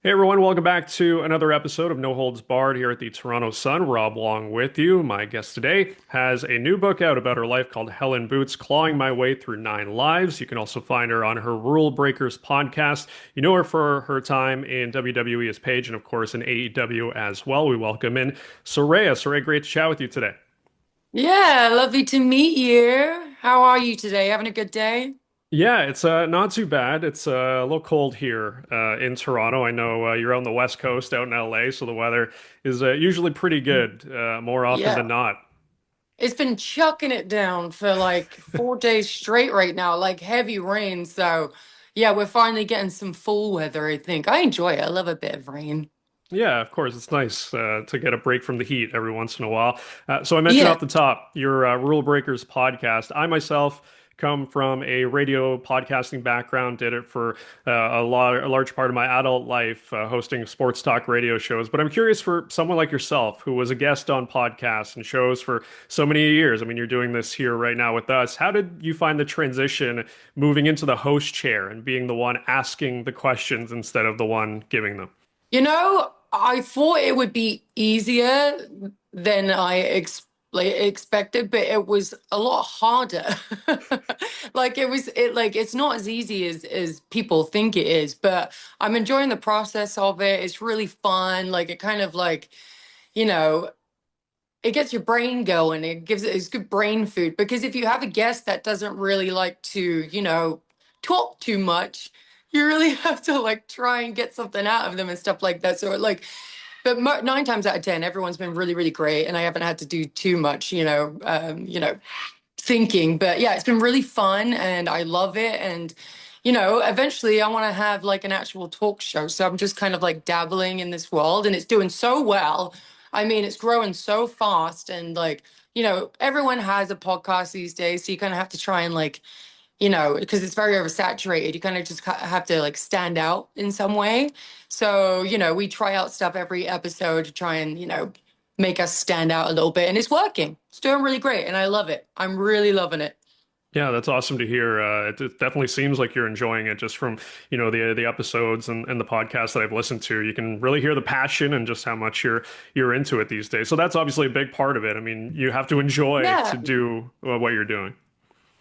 Hey everyone, welcome back to another episode of No Holds Barred here at the Toronto Sun. Rob Wong with you. My guest today has a new book out about her life called Hell in Boots, Clawing My Way Through Nine Lives. You can also find her on her Rulebreakers podcast. You know her for her time in WWE as Paige and of course in AEW as well. We welcome in Saraya. Saraya, great to chat with you today. Yeah, lovely to meet you. How are you today? Having a good day? Yeah, it's not too bad. It's a little cold here in Toronto. I know you're out on the West Coast, out in LA, so the weather is usually pretty good, more often Yeah. than not. It's been chucking it down for like 4 days straight right now, like heavy rain. So, yeah, we're finally getting some fall weather, I think. I enjoy it. I love a bit of rain. Yeah, of course, it's nice to get a break from the heat every once in a while. So I mentioned Yeah. off the top your Rule Breakers podcast. I myself come from a radio podcasting background, did it for a large part of my adult life, hosting sports talk radio shows. But I'm curious for someone like yourself who was a guest on podcasts and shows for so many years. I mean, you're doing this here right now with us. How did you find the transition moving into the host chair and being the one asking the questions instead of the one giving them? I thought it would be easier than expected, but it was a lot harder. It's not as easy as people think it is, but I'm enjoying the process of it. It's really fun. Like it kind of like, you know, it gets your brain going. It's good brain food because if you have a guest that doesn't really like to, talk too much, you really have to like try and get something out of them and stuff like that. But 9 times out of 10, everyone's been really, really great, and I haven't had to do too much, thinking. But yeah, it's been really fun, and I love it. And eventually, I want to have like an actual talk show. So I'm just kind of like dabbling in this world, and it's doing so well. I mean, it's growing so fast, and like everyone has a podcast these days, so you kind of have to try and like because it's very oversaturated, you kind of just have to like stand out in some way. So, we try out stuff every episode to try and, make us stand out a little bit. And it's working. It's doing really great. And I love it. I'm really loving it. Yeah, that's awesome to hear. It definitely seems like you're enjoying it just from, the episodes and the podcasts that I've listened to. You can really hear the passion and just how much you're into it these days. So that's obviously a big part of it. I mean, you have to enjoy Yeah, to do what you're doing.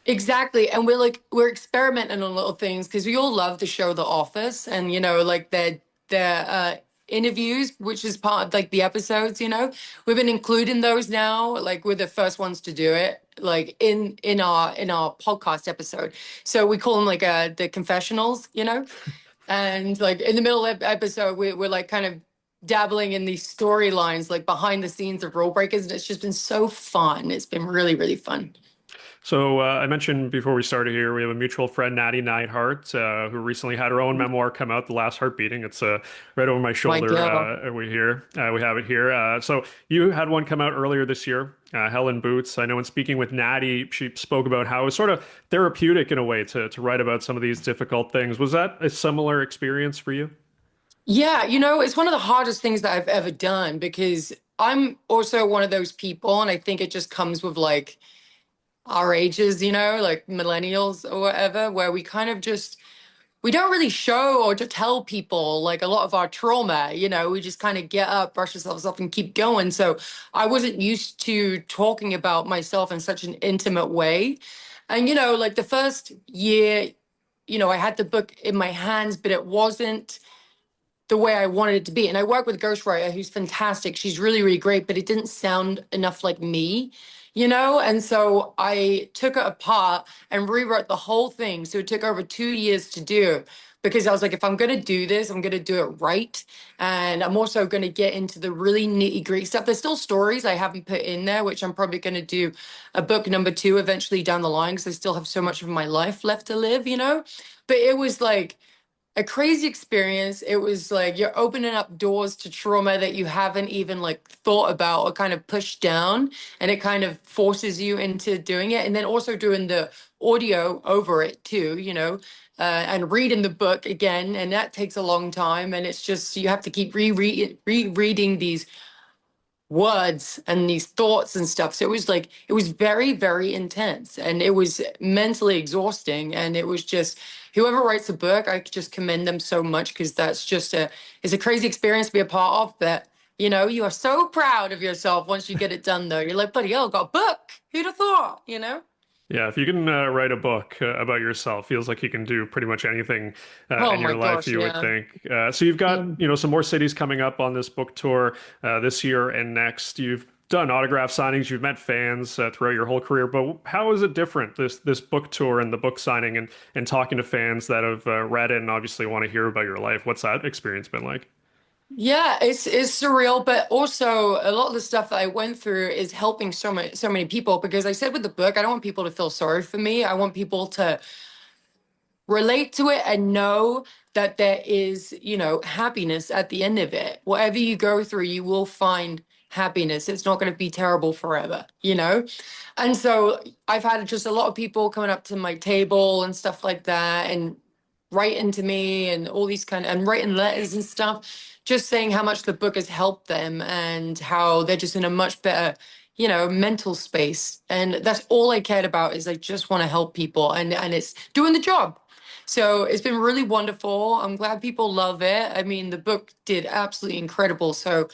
exactly. And we're experimenting on little things because we all love the show The Office and like their interviews, which is part of like the episodes, We've been including those now, like we're the first ones to do it, like in our podcast episode. So we call them like the confessionals. And like in the middle of the episode, we're like kind of dabbling in these storylines like behind the scenes of Rule Breakers, and it's just been so fun. It's been really, really fun. So I mentioned before we started here, we have a mutual friend, Natty Neidhart, who recently had her own memoir come out, The Last Heartbeating. It's right over my My shoulder. girl. We have it here. So you had one come out earlier this year, Hell in Boots. I know in speaking with Natty, she spoke about how it was sort of therapeutic in a way to write about some of these difficult things. Was that a similar experience for you? Yeah, it's one of the hardest things that I've ever done because I'm also one of those people, and I think it just comes with like our ages, like millennials or whatever, where we kind of just we don't really show or to tell people like a lot of our trauma, we just kind of get up, brush ourselves off and keep going. So I wasn't used to talking about myself in such an intimate way. And like the first year, I had the book in my hands, but it wasn't the way I wanted it to be. And I work with a ghostwriter who's fantastic. She's really, really great, but it didn't sound enough like me. And so I took it apart and rewrote the whole thing. So it took over 2 years to do because I was like, if I'm going to do this, I'm going to do it right. And I'm also going to get into the really nitty gritty stuff. There's still stories I haven't put in there, which I'm probably going to do a book number two eventually down the line because I still have so much of my life left to live. But it was like, a crazy experience. It was like you're opening up doors to trauma that you haven't even like thought about or kind of pushed down, and it kind of forces you into doing it. And then also doing the audio over it too, and reading the book again, and that takes a long time. And it's just you have to keep rereading these words and these thoughts and stuff. So it was very, very intense, and it was mentally exhausting, and it was just whoever writes a book, I just commend them so much because that's just it's a crazy experience to be a part of. But you are so proud of yourself once you get it done, though. You're like, buddy, oh, got a book. Who'd have thought? Yeah, if you can write a book about yourself, feels like you can do pretty much anything Oh in my your life, gosh, you would yeah. think. So you've got, Mm. some more cities coming up on this book tour this year and next. You've done autograph signings, you've met fans throughout your whole career, but how is it different, this book tour and the book signing and talking to fans that have read it and obviously want to hear about your life? What's that experience been like? Yeah, it's surreal, but also a lot of the stuff that I went through is helping so many people because I said with the book, I don't want people to feel sorry for me. I want people to relate to it and know that there is, happiness at the end of it. Whatever you go through, you will find happiness. It's not going to be terrible forever. And so I've had just a lot of people coming up to my table and stuff like that and writing to me and all these and writing letters and stuff, just saying how much the book has helped them and how they're just in a much better mental space. And that's all I cared about is I just want to help people and it's doing the job. So it's been really wonderful. I'm glad people love it. I mean, the book did absolutely incredible. So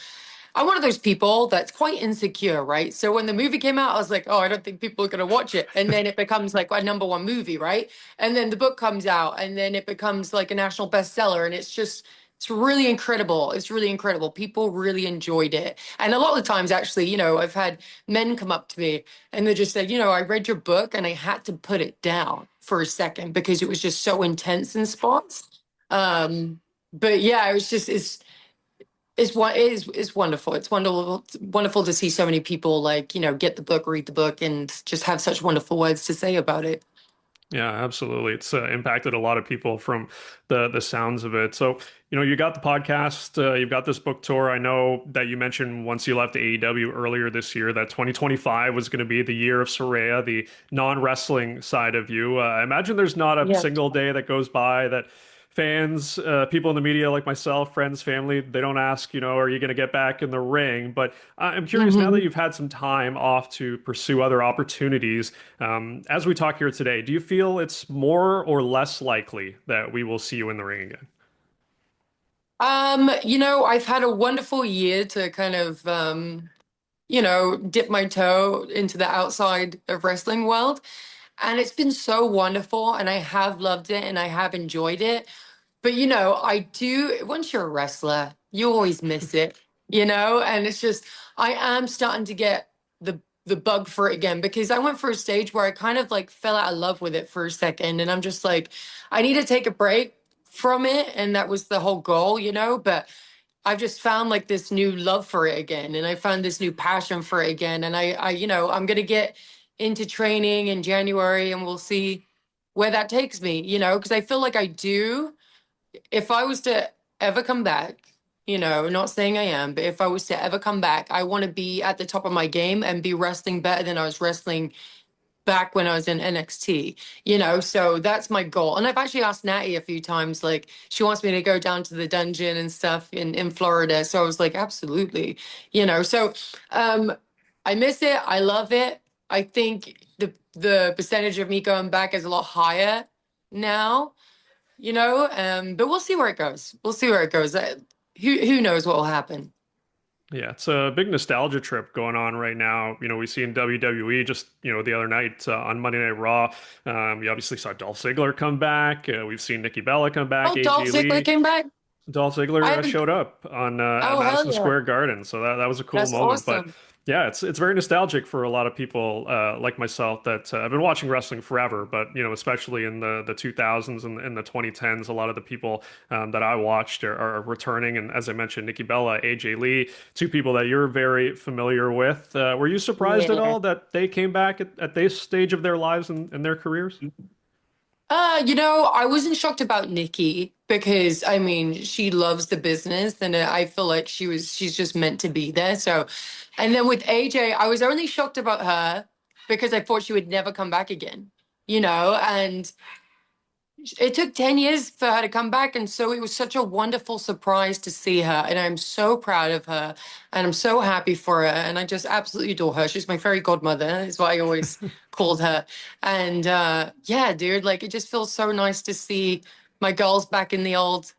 I'm one of those people that's quite insecure, right? So when the movie came out, I was like, oh, I don't think people are going to watch it. And then it becomes like a number one movie, right? And then the book comes out and then it becomes like a national bestseller. And it's really incredible. It's really incredible. People really enjoyed it. And a lot of the times, actually, I've had men come up to me and they just said, I read your book and I had to put it down for a second because it was just so intense in spots. But yeah, it's wonderful. It's wonderful to see so many people like, get the book, read the book, and just have such wonderful words to say about it. Yeah, absolutely. It's impacted a lot of people from the sounds of it. So, you got the podcast, you've got this book tour. I know that you mentioned once you left AEW earlier this year that 2025 was going to be the year of Saraya, the non-wrestling side of you. I imagine there's not a Yeah. single day that goes by that fans, people in the media like myself, friends, family, they don't ask, are you going to get back in the ring? But I'm curious now that Hmm. you've had some time off to pursue other opportunities. As we talk here today, do you feel it's more or less likely that we will see you in the ring again? I've had a wonderful year to kind of dip my toe into the outside of wrestling world. And it's been so wonderful and I have loved it and I have enjoyed it. But I do, once you're a wrestler, you always miss it. And it's just, I am starting to get the bug for it again because I went for a stage where I kind of like fell out of love with it for a second. And I'm just like, I need to take a break from it. And that was the whole goal. But I've just found like this new love for it again. And I found this new passion for it again. And I'm gonna get into training in January and we'll see where that takes me, because I feel like I do if I was to ever come back, not saying I am, but if I was to ever come back, I want to be at the top of my game and be wrestling better than I was wrestling back when I was in NXT. So that's my goal. And I've actually asked Natty a few times, like, she wants me to go down to the dungeon and stuff in Florida. So I was like, absolutely. So I miss it. I love it. I think the percentage of me going back is a lot higher now. But we'll see where it goes. We'll see where it goes. Who knows what will happen? Yeah, it's a big nostalgia trip going on right now. We see in WWE just, the other night on Monday Night Raw, you obviously saw Dolph Ziggler come back. We've seen Nikki Bella come back, Oh, Dolph AJ Ziggler Lee. came back. Dolph I Ziggler haven't. showed up on at Oh, hell Madison yeah. Square Garden, so that was a cool That's moment. But awesome. yeah, it's very nostalgic for a lot of people like myself that I've been watching wrestling forever. But especially in the 2000s and the 2010s, a lot of the people that I watched are returning. And as I mentioned, Nikki Bella, AJ Lee, two people that you're very familiar with. Were you surprised at Yeah. all that they came back at this stage of their lives and their careers? I wasn't shocked about Nikki because I mean she loves the business and I feel like she's just meant to be there. So, and then with AJ, I was only shocked about her because I thought she would never come back again. And It took 10 years for her to come back. And so it was such a wonderful surprise to see her. And I'm so proud of her and I'm so happy for her. And I just absolutely adore her. She's my fairy godmother, is what I always called her. And yeah, dude, like it just feels so nice to see my girls back in the old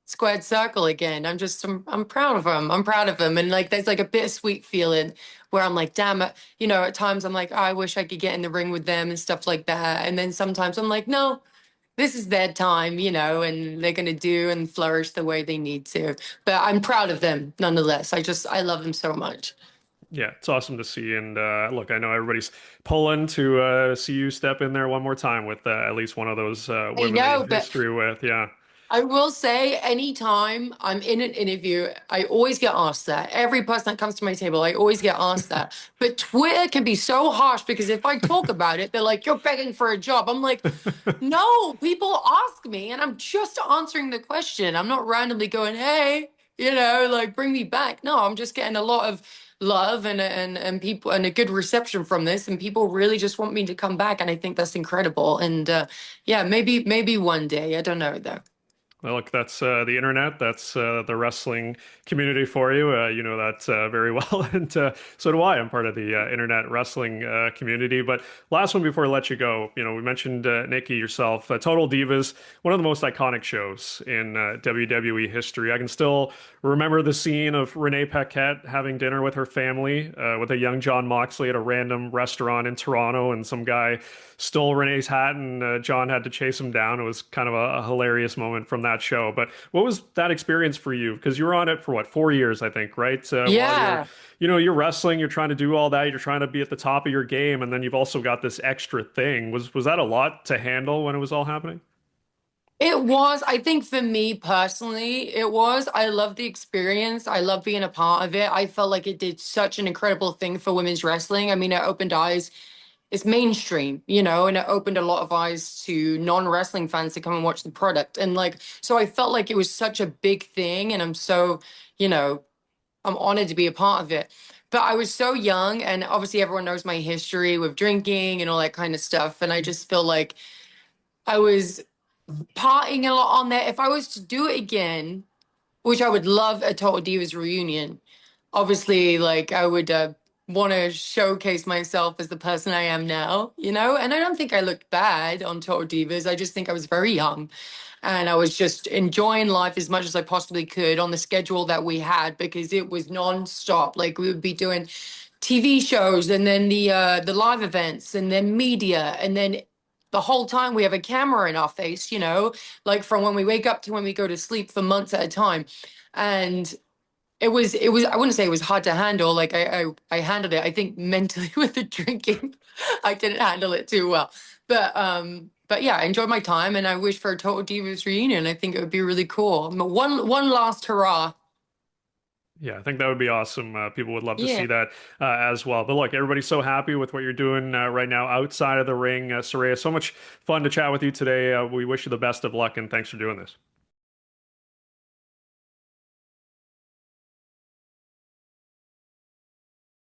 squared circle again. I'm proud of them. I'm proud of them. And like, there's like a bittersweet feeling where I'm like, damn it. You know, at times I'm like, oh, I wish I could get in the ring with them and stuff like that. And then sometimes I'm like, no, this is their time, you know, and they're going to do and flourish the way they need to. But I'm proud of them nonetheless. I love them so much. Yeah, it's awesome to see. And look, I know everybody's pulling to see you step in there one more time with at least one of those I women that you know, have but history with. Yeah. I will say, anytime I'm in an interview, I always get asked that. Every person that comes to my table, I always get asked that. But Twitter can be so harsh because if I talk about it, they're like, you're begging for a job. I'm like, no, people ask me and I'm just answering the question. I'm not randomly going, hey, you know, like bring me back. No, I'm just getting a lot of love and people and a good reception from this. And people really just want me to come back. And I think that's incredible. And yeah, maybe one day. I don't know though. Well, look, that's the internet. That's the wrestling community for you. You know that very well, and so do I. I'm part of the internet wrestling community. But last one before I let you go, you know, we mentioned Nikki yourself. Total Divas, one of the most iconic shows in WWE history. I can still remember the scene of Renee Paquette having dinner with her family with a young John Moxley at a random restaurant in Toronto, and some guy stole Renee's hat, and John had to chase him down. It was kind of a hilarious moment from that show. But what was that experience for you? Because you were on it for what, 4 years, I think, right? While you're, Yeah. you know, you're wrestling, you're trying to do all that, you're trying to be at the top of your game, and then you've also got this extra thing. Was that a lot to handle when it was all happening? It was, I think for me personally, it was. I love the experience. I love being a part of it. I felt like it did such an incredible thing for women's wrestling. I mean, it opened eyes. It's mainstream, you know, and it opened a lot of eyes to non-wrestling fans to come and watch the product. And like, so I felt like it was such a big thing. And I'm so, you know, I'm honored to be a part of it. But I was so young, and obviously everyone knows my history with drinking and all that kind of stuff. And I just feel like I was partying a lot on there. If I was to do it again, which I would love a Total Divas reunion, obviously, like I would want to showcase myself as the person I am now, you know? And I don't think I looked bad on Total Divas. I just think I was very young and I was just enjoying life as much as I possibly could on the schedule that we had because it was non-stop. Like we would be doing TV shows and then the live events and then media and then the whole time we have a camera in our face, you know, like from when we wake up to when we go to sleep for months at a time. And it was I wouldn't say it was hard to handle. Like I handled it. I think mentally with the drinking, I didn't handle it too well. But yeah, I enjoyed my time and I wish for a Total Divas reunion. I think it would be really cool. But one last hurrah. Yeah, I think that would be awesome. People would love to Yeah. see that as well. But look, everybody's so happy with what you're doing right now outside of the ring. Saraya, so much fun to chat with you today. We wish you the best of luck and thanks for doing this.